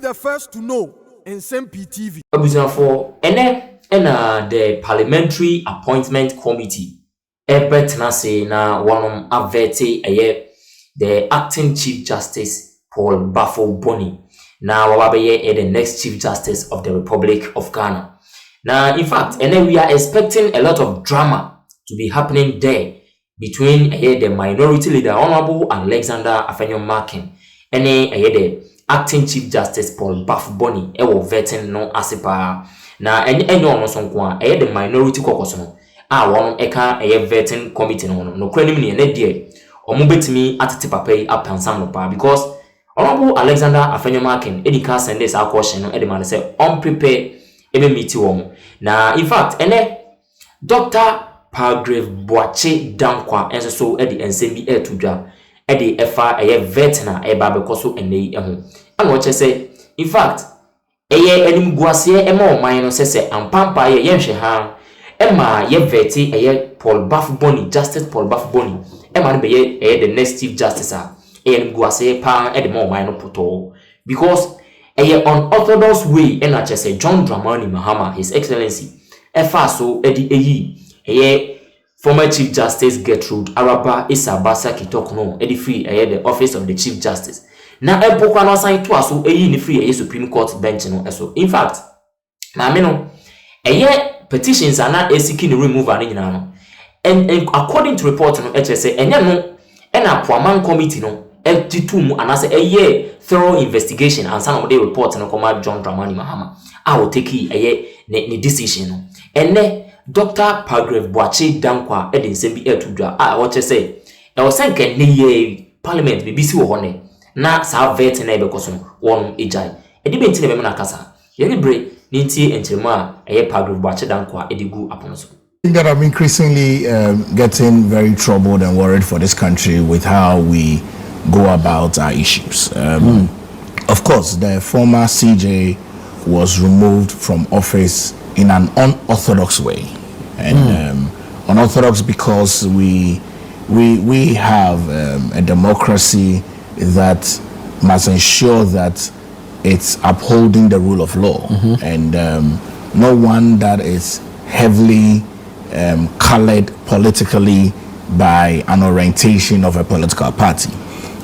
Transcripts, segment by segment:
the first to know Nsem-Pii TV. For the parliamentary appointment committee, say na one averte the acting Chief Justice Paul Baffoe Boni. Now wabaye the next Chief Justice of the Republic of Ghana. Now, in fact, and then we are expecting a lot of drama to be happening there between the minority leader Honorable Alexander Afenyo-Markin and the acting Chief Justice Paul Baffoe Boni vetting no asipa. Now, any one sonkwa the minority caucus no one eka vetting committee no credit me and dear or mubetimi atati papa up and sam no because Honorable Alexander Afenyo-Markin edika send this our question no edema say unprepared ebe meet won. Now, in fact, Dr. Paragraph Boache Dankwa enso so the Nsem-Pii to dwa the efa vetina eba bekoso ene eho and what say in fact enim guase ema o man no say ampampa yenhwe ha ema veti Paul Baffoe Boni, Justice Paul Baffoe Boni ema no be the next Chief Justice enim guase pa the more man no poto because unorthodox way and say John Dramani Mahama, His Excellency efa so former Chief Justice Gertrude Araba Isabasa Kitokno free the office of the Chief Justice. Now epokwa no assign to aso ni free Supreme Court bench no eso. In fact, na me no petitions are not seeking the removal ni no. And according to report no say enya no na Poaman committee no etitum anase thorough investigation and some of the report no come John Dramani Mahama. I will take the decision no. And Dr. Paragraph Boache Dankwa Nsem-Pii to dwa what you say e was sanke ne parliament be bisi wo hone na sa vet na be koso won ejai e di benti na be na kasa ye ni bre ni ntie enchema Paragraph Boache Dankwa edigu upon so that I'm increasingly getting very troubled and worried for this country with how we go about our issues. Of course, the former CJ was removed from office in an unorthodox way, and unorthodox because we have a democracy that must ensure that it's upholding the rule of law, and no one that is heavily colored politically by an orientation of a political party.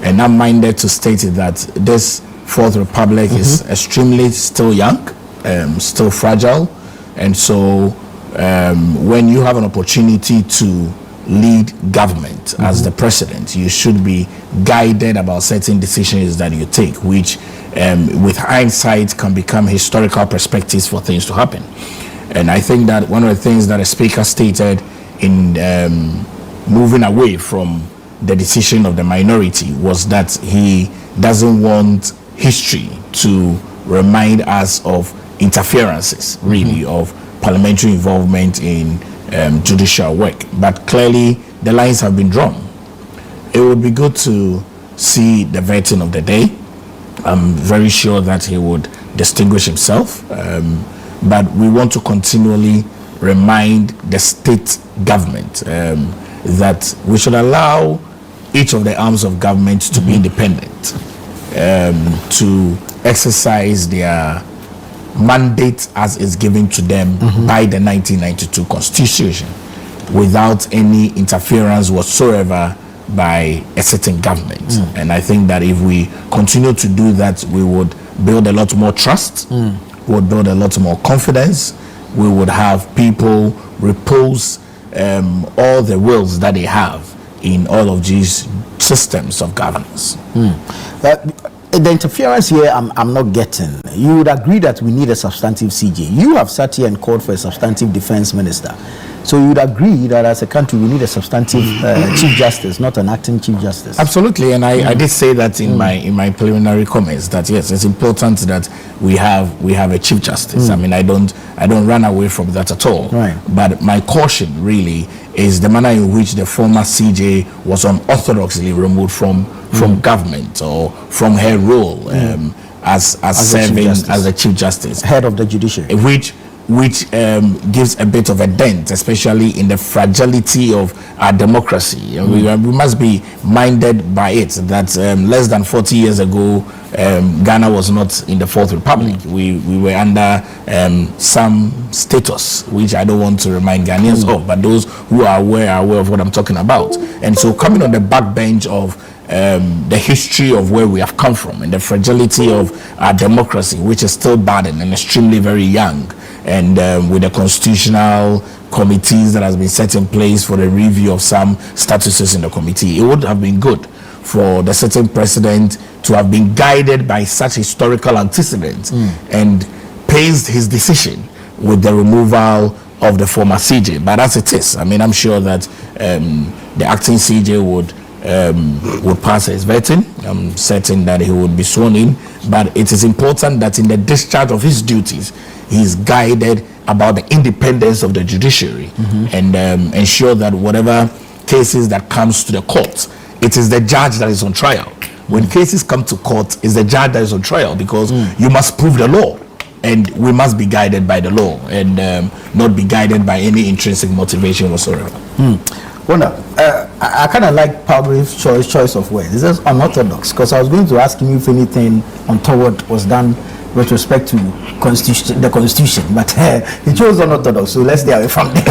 And I'm minded to state that this Fourth Republic is extremely still young, still fragile. And so when you have an opportunity to lead government as the president, you should be guided about certain decisions that you take, which with hindsight can become historical perspectives for things to happen. And I think that one of the things that the speaker stated in moving away from the decision of the minority was that he doesn't want history to remind us of interferences, really, of parliamentary involvement in judicial work. But clearly, the lines have been drawn. It would be good to see the vetting of the day. I'm very sure that he would distinguish himself. But we want to continually remind the state government that we should allow each of the arms of government to be independent, to exercise their mandate as is given to them by the 1992 Constitution without any interference whatsoever by a certain government. And I think that if we continue to do that, we would build a lot more trust, we would build a lot more confidence, we would have people repose all the wills that they have in all of these systems of governance. The interference here, I'm not getting. You would agree that we need a substantive CJ. You have sat here and called for a substantive defense minister. So you would agree that as a country we need a substantive chief justice, not an acting chief justice. Absolutely, and I did say that in my preliminary comments that yes, it's important that we have a chief justice. I mean, I don't run away from that at all. Right. But my caution really is the manner in which the former CJ was unorthodoxly removed from government or from her role as serving as the chief justice, head of the judiciary, which which gives a bit of a dent, especially in the fragility of our democracy. We must be minded by it that less than 40 years ago, Ghana was not in the Fourth Republic. We were under some status, which I don't want to remind Ghanaians of, but those who are aware of what I'm talking about. And so coming on the backbench of the history of where we have come from and the fragility of our democracy, which is still burdened and extremely very young, and with the constitutional committees that has been set in place for the review of some statuses in the committee, it would have been good for the sitting president to have been guided by such historical antecedents and paced his decision with the removal of the former CJ. But as it is, I mean, I'm sure that the acting CJ would pass his vetting. I'm certain that he would be sworn in, but it is important that in the discharge of his duties, he is guided about the independence of the judiciary and ensure that whatever cases that comes to the court, it is the judge that is on trial. When cases come to court, it's the judge that is on trial, because you must prove the law, and we must be guided by the law and not be guided by any intrinsic motivation whatsoever. Wonder, I kind of like Pablo's choice of words. This is unorthodox, because I was going to ask him if anything untoward was done with respect to the constitution, but he chose unorthodox, so let's stay away from there.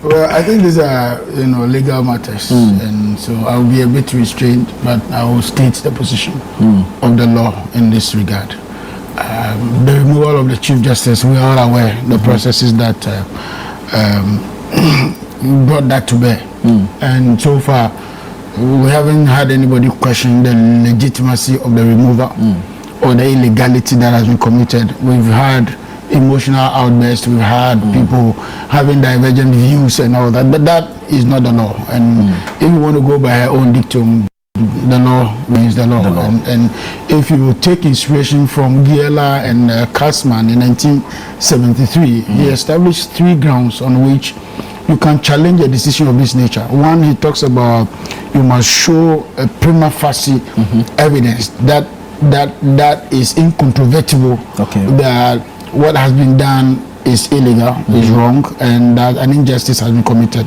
Well, I think these are legal matters, and so I will be a bit restrained, but I will state the position of the law in this regard. The removal of the Chief Justice, we are all aware the processes that brought that to bear, and so far we haven't had anybody question the legitimacy of the removal or the illegality that has been committed. We've had emotional outbursts, we've had people having divergent views and all that, but that is not the law. And if you want to go by our own dictum, the law means the law. And if you take inspiration from Giela and Kassman in 1973, he established 3 grounds on which you can challenge a decision of this nature. One, he talks about you must show a prima facie evidence that is incontrovertible, that what has been done is illegal, is wrong, and that an injustice has been committed.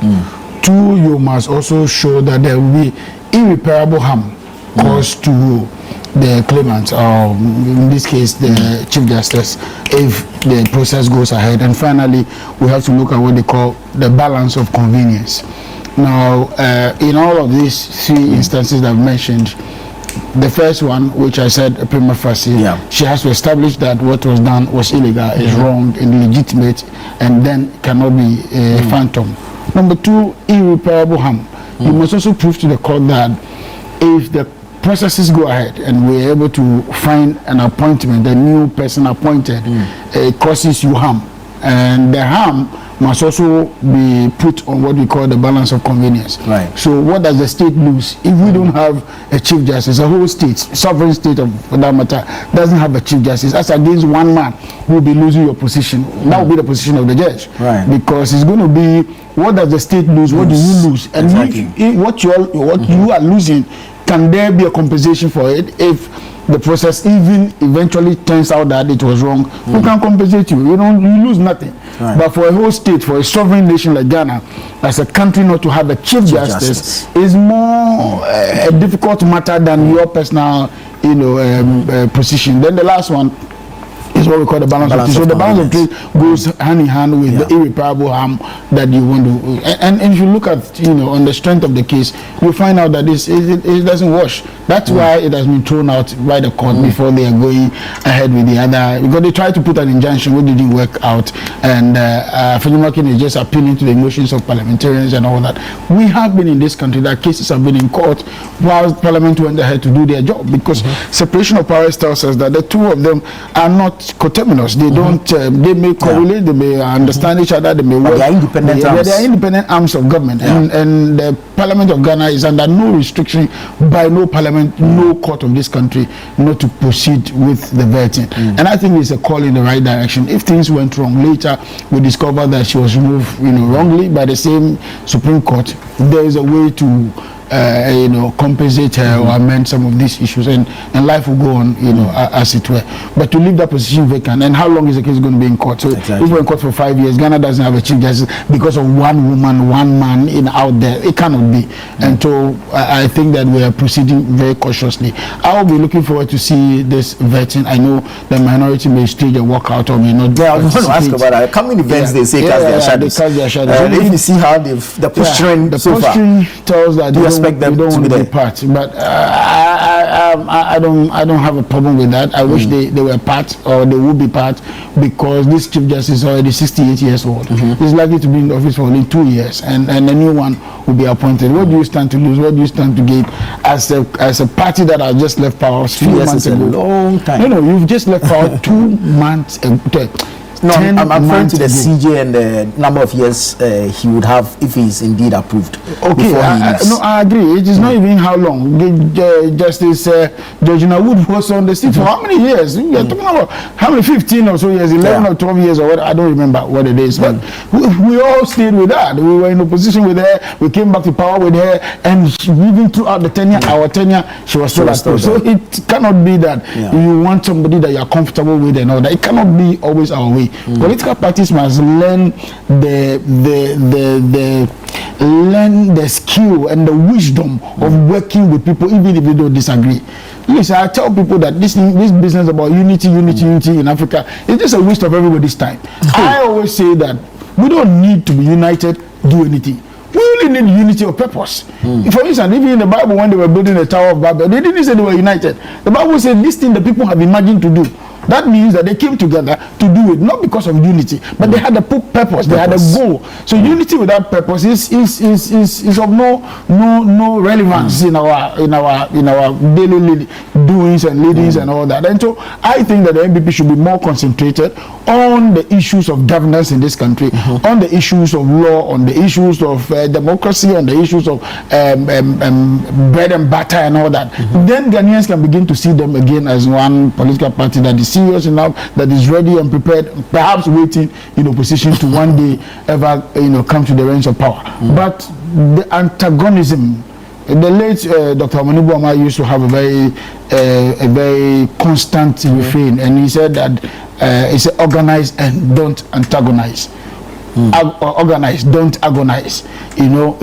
2, you must also show that there will be irreparable harm caused to the claimant, or in this case the Chief Justice, if the process goes ahead. And finally, we have to look at what they call the balance of convenience. Now, in all of these 3 instances that I've mentioned, the first one, which I said prima facie, she has to establish that what was done was illegal, is wrong, illegitimate, and then cannot be a phantom. Number 2, irreparable harm. You must also prove to the court that if the processes go ahead and we're able to find an appointment, a new person appointed, it causes you harm, and the harm must also be put on what we call the balance of convenience. So what does the state lose if we don't have a Chief Justice? A whole state, sovereign state for that matter, doesn't have a Chief Justice. As against one man who will be losing your position. That will be the position of the judge. Because it's going to be, what does the state lose? What do you lose? And if what you are losing, can there be a compensation for it? If the process even eventually turns out that it was wrong, who can compensate you? You lose nothing. But for a whole state, for a sovereign nation like Ghana, as a country, not to have a Chief Justice is more a difficult matter than your personal position. Then the last one is what we call the balance of trade. So the balance of trade goes hand in hand with the irreparable harm that you want to. And if you look at on the strength of the case, you find out that it doesn't wash. That's why it has been thrown out by the court before they are going ahead with the other. Because they tried to put an injunction which didn't work out, and Fenyimakin is just appealing to the emotions of parliamentarians and all that. We have been in this country that cases have been in court while Parliament went ahead to do their job, because separation of powers tells us that the two of them are not coterminous. They don't. They may correlate. They may understand each other. They may work. They are independent arms. They are independent arms of government, and the Parliament of Ghana is under no restriction by no parliament, no court of this country, not to proceed with the vetting. And I think it's a call in the right direction. If things went wrong later, we discover that she was removed, wrongly by the same Supreme Court, there is a way to compensate or amend some of these issues, and life will go on, as it were. But to leave that position vacant, and how long is the case going to be in court? So if we're in court for 5 years, Ghana doesn't have a chief justice because of one woman, one man out there. It cannot be. And so I think that we are proceeding very cautiously. I will be looking forward to see this vetting. I know the minority may stage a walkout or may not. Yeah, I was going to ask about that. Coming events, they say cast their shadows. They cast their shadows. If you see how the posturing so far, tells that you expect them don't to want be to there. be part. But I don't have a problem with that. I wish they were part, or they would be part, because this chief justice is already 68 years old. He's likely to be in office for only 2 years, and a new one will be appointed. What do you stand to lose? What do you stand to gain as a party that has just left power 2 months ago? A long time. No, you've just left power 2 months ago. No, I'm referring to the CJ and the number of years he would have if he is indeed approved. Okay, I agree. It is not even how long. Justice Georgina Wood was on the seat for how many years? We are talking about how many, 15 or so years, 11 or 12 years or what? I don't remember what it is. But we all stayed with that. We were in opposition with her. We came back to power with her, and even throughout the tenure, our tenure, she was still at power. So it cannot be that you want somebody that you are comfortable with and all that. It cannot be always our way. Political parties must learn the skill and the wisdom of working with people, even if they don't disagree. Listen, I tell people that this business about unity in Africa is just a waste of everybody's time. I always say that we don't need to be united, do anything. We only need unity of purpose. For instance, even in the Bible, when they were building the Tower of Babel, they didn't say they were united. The Bible said this thing the people have imagined to do. That means that they came together to do it, not because of unity, but they had a purpose, they had a goal. So unity without purpose is of no relevance in our daily doings and leadings and all that. And so I think that the MPP should be more concentrated on the issues of governance in this country, on the issues of law, on the issues of democracy, on the issues of bread and butter and all that. Then Ghanaians can begin to see them again as one political party that is serious enough, that is ready and prepared, perhaps waiting in opposition to one day ever come to the reins of power. But the antagonism, the late Dr. Amanibu Ama used to have a very constant refrain, and he said that it's organize and don't antagonize. Organize, don't agonize.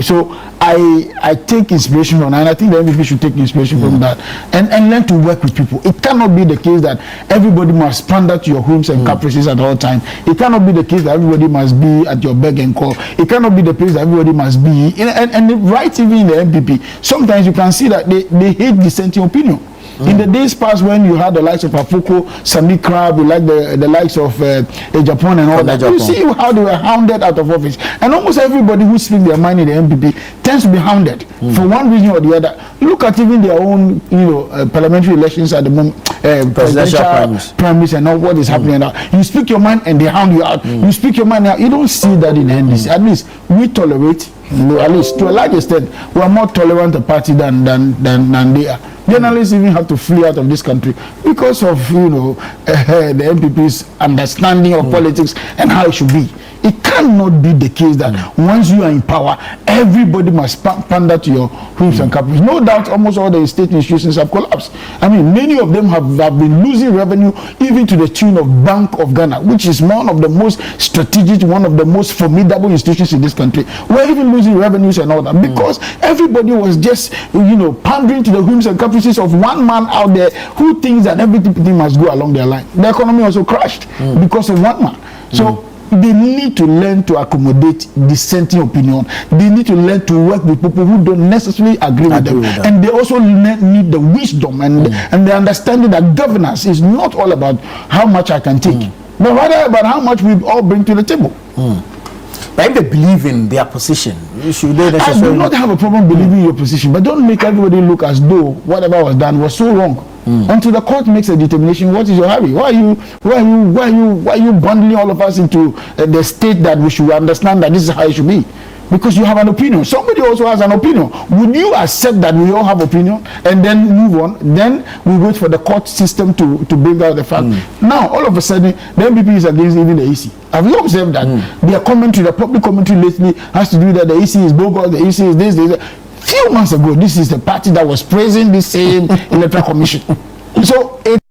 So I take inspiration from that, and I think the MVP should take inspiration from that and learn to work with people. It cannot be the case that everybody must pander to your whims and caprices at all times. It cannot be the case that everybody must be at your beck and call. It cannot be the case that everybody must be and right, even in the MPP, sometimes you can see that they hate dissenting opinion. In the days past, when you had the likes of Afoko, Sami Crab, you like the likes of Japan and all that, you see how they were hounded out of office. And almost everybody who speaks their mind in the MPP tends to be hounded for one reason or the other. Look at even their own, parliamentary elections at the moment, presidential primaries and all what is happening now. You speak your mind and they hound you out. You speak your mind now. You don't see that in the NDC. At least we tolerate. At least to a large extent, we are more tolerant a party than they are. Journalists even have to flee out of this country because of the MPP's understanding of politics and how it should be. It cannot be the case that once you are in power, everybody must pander to your whims and caprices. No doubt, almost all the state institutions have collapsed. I mean, many of them have been losing revenue, even to the tune of Bank of Ghana, which is one of the most strategic, one of the most formidable institutions in this country. We're even losing revenues and all that because everybody was just, pandering to the whims and caprices of one man out there who thinks that everything must go along their line. The economy also crashed because of one man. So they need to learn to accommodate dissenting opinion. They need to learn to work with people who don't necessarily agree with them. And they also need the wisdom and the understanding that governance is not all about how much I can take, but rather about how much we all bring to the table. But if they believe in their position, should they necessarily... I do not have a problem believing in your position, but don't make everybody look as though whatever was done was so wrong. Until the court makes a determination, what is your hurry? Why are you bundling all of us into the state that we should understand that this is how it should be? Because you have an opinion. Somebody also has an opinion. Would you accept that we all have opinion and then move on? Then we wait for the court system to bring out the fact. Now, all of a sudden, the MPP is against even the EC. Have you observed that? Their commentary, the public commentary lately has to do that the EC is bogus, the EC is this. few months ago, this is the party that was praising the same electoral commission. So it